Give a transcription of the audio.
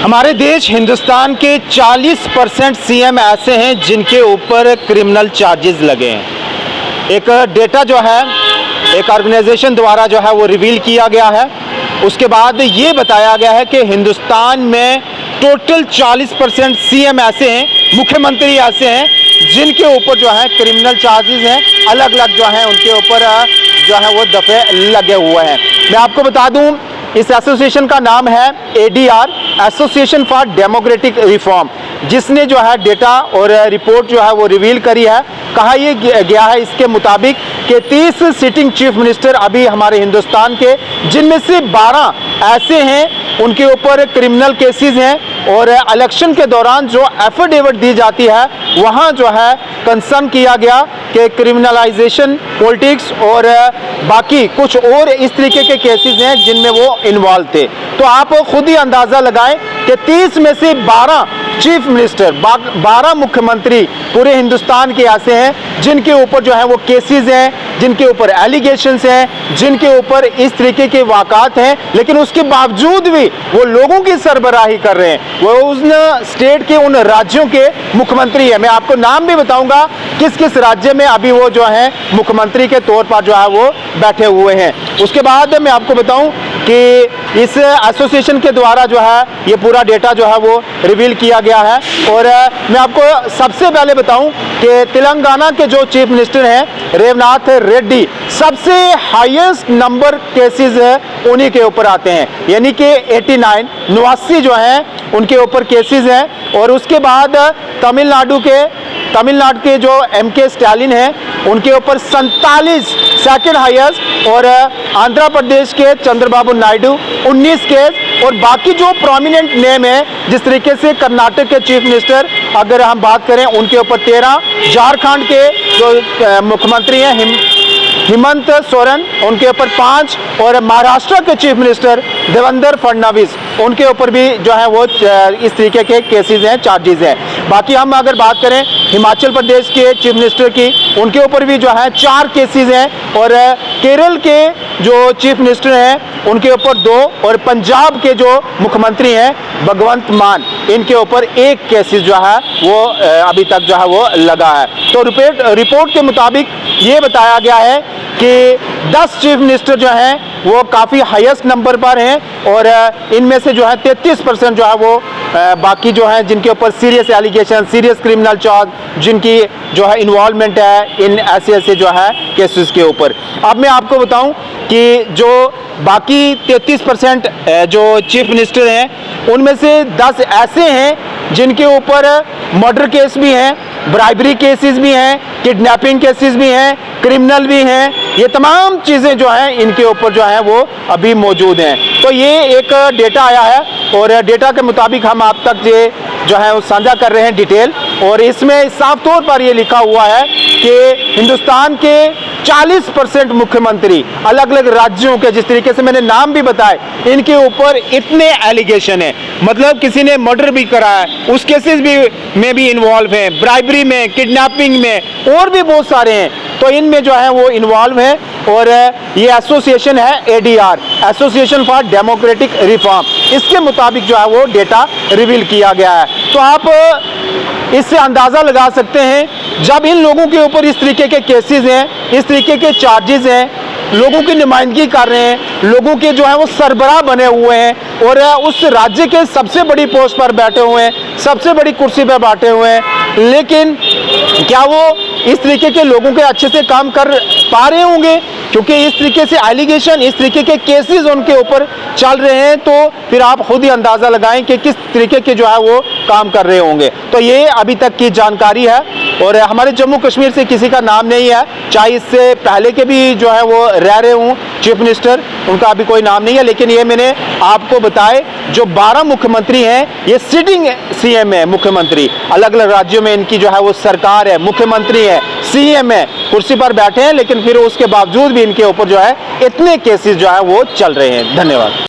हमारे देश हिंदुस्तान के 40% सीएम ऐसे हैं जिनके ऊपर क्रिमिनल चार्जेस लगे हैं। एक डेटा जो है एक ऑर्गेनाइजेशन द्वारा जो है वो रिवील किया गया है। उसके बाद ये बताया गया है कि हिंदुस्तान में टोटल 40% सीएम ऐसे हैं, मुख्यमंत्री ऐसे हैं जिनके ऊपर जो है क्रिमिनल चार्जेस हैं, अलग अलग जो है उनके ऊपर जो है वो दफे लगे हुए हैं। मैं आपको बता दूं, इस एसोसिएशन का नाम है ADR, association for democratic reform, जिसने जो है डेटा और रिपोर्ट जो है वो रिवील करी है। कहा यह गया है इसके मुताबिक कि 30 सिटिंग चीफ मिनिस्टर अभी हमारे हिंदुस्तान के, जिनमें से 12 ऐसे हैं उनके ऊपर क्रिमिनल केसेस हैं और इलेक्शन के दौरान जो एफिडेविट दी जाती है वहाँ जो है कंसर्न किया गया कि क्रिमिनलाइजेशन, पॉलिटिक्स और बाकी कुछ और इस तरीके के केसेस हैं जिनमें वो इन्वॉल्व थे। तो आप खुद ही अंदाज़ा लगाएं कि 30 में से 12 चीफ मिनिस्टर, 12 मुख्यमंत्री पूरे हिंदुस्तान के ऐसे हैं जिनके ऊपर जो है वो केसेस हैं, जिनके ऊपर एलिगेशंस हैं, जिनके ऊपर इस तरीके के वाक़ात हैं, लेकिन उसके बावजूद भी वो लोगों की सरबराही कर रहे हैं। वो उस स्टेट के उन राज्यों के मुख्यमंत्री हैं। मैं आपको नाम भी बताऊंगा किस किस राज्य में अभी वो जो है मुख्यमंत्री के तौर पर जो है वो बैठे हुए हैं। उसके बाद मैं आपको बताऊं कि इस एसोसिएशन के द्वारा जो है ये पूरा डेटा जो है वो रिवील किया गया है। और मैं आपको सबसे पहले बताऊं कि तेलंगाना के जो चीफ मिनिस्टर हैं रेवनाथ रेड्डी, सबसे हाईएस्ट नंबर केसेस है उन्हीं के ऊपर आते हैं, यानी कि 89 जो हैं उनके ऊपर केसेस हैं। और उसके बाद तमिलनाडु के जो MK स्टालिन हैं उनके ऊपर 47 सेकेंड हाईएस्ट, और आंध्र प्रदेश के चंद्रबाबू नायडू 19 केस, और बाकी जो प्रोमिनेंट नेम है जिस तरीके से कर्नाटक के चीफ मिनिस्टर अगर हम बात करें उनके ऊपर 13, झारखंड के जो मुख्यमंत्री हैं हेमंत सोरेन उनके ऊपर 5, और महाराष्ट्र के चीफ मिनिस्टर देवेंद्र फडणवीस उनके ऊपर भी जो है वो इस तरीके के केसेस हैं, चार्जेस हैं। बाकी हम अगर बात करें हिमाचल प्रदेश के चीफ मिनिस्टर की, उनके ऊपर भी जो है 4 केसेस हैं, और केरल के जो चीफ मिनिस्टर हैं उनके ऊपर 2, और पंजाब के जो मुख्यमंत्री हैं भगवंत मान, इनके ऊपर 1 केसेस जो है वो अभी तक जो है वो लगा है। तो रिपोर्ट के मुताबिक ये बताया गया है कि 10 चीफ मिनिस्टर जो हैं वो काफ़ी हाईएस्ट नंबर पर हैं, और इनमें से जो है 33% जो है वो बाकी जो हैं जिनके ऊपर serious allegation, serious criminal charge, जिनकी जो है इन्वॉल्वमेंट है इन ऐसे जो है केसेस के ऊपर। अब मैं आपको बताऊं कि जो बाकी 33% जो चीफ मिनिस्टर हैं उनमें से 10 ऐसे हैं जिनके ऊपर मर्डर केस भी हैं, ब्राइबरी केसेस भी हैं, किडनैपिंग केसेस भी हैं, क्रिमिनल भी हैं। ये तमाम चीज़ें जो हैं इनके ऊपर जो है वो अभी मौजूद हैं। तो ये एक डेटा आया है, और डेटा के मुताबिक हम आप तक ये जो है वो साझा कर रहे हैं डिटेल, और इसमें साफ तौर पर ये लिखा हुआ है कि हिंदुस्तान के 40% मुख्यमंत्री अलग अलग राज्यों के, जिस तरीके से मैंने नाम भी बताए, इनके ऊपर इतने एलिगेशन है, मतलब किसी ने मर्डर भी करा है, उस केसेस में भी इन्वॉल्व हैं, ब्राइबरी में, किडनैपिंग में, और भी बहुत सारे हैं। तो इनमें जो है वो इन्वॉल्व हैं, और ये एसोसिएशन है ADR, association for democratic reform, इसके मुताबिक जो है वो डेटा रिवील किया गया है। तो आप इससे अंदाज़ा लगा सकते हैं, जब इन लोगों के ऊपर इस तरीके के केसेस हैं, इस तरीके के चार्जेस हैं, लोगों की नुमाइंदगी कर रहे हैं, लोगों के जो है वो सरबराह बने हुए हैं, और उस राज्य के सबसे बड़ी पोस्ट पर बैठे हुए हैं, सबसे बड़ी कुर्सी पर बैठे हुए हैं, लेकिन क्या वो इस तरीके के लोगों के अच्छे से काम कर पा रहे होंगे? क्योंकि इस तरीके से एलिगेशन, इस तरीके के केसेस उनके ऊपर चल रहे हैं, तो फिर आप खुद ही अंदाज़ा लगाएं कि किस तरीके के जो है वो काम कर रहे होंगे। तो ये अभी तक की जानकारी है, और हमारे जम्मू कश्मीर से किसी का नाम नहीं है, चाहे इससे पहले के भी जो है वो रह रहे हों चीफ मिनिस्टर, उनका अभी कोई नाम नहीं है। लेकिन ये मैंने आपको बताए जो 12 मुख्यमंत्री हैं ये सिटिंग CM है, मुख्यमंत्री अलग अलग राज्यों में इनकी जो है वो सरकार है, मुख्यमंत्री है, CM है, कुर्सी पर बैठे हैं, लेकिन फिर उसके बावजूद भी इनके ऊपर जो है इतने केसेस जो है वो चल रहे हैं। धन्यवाद।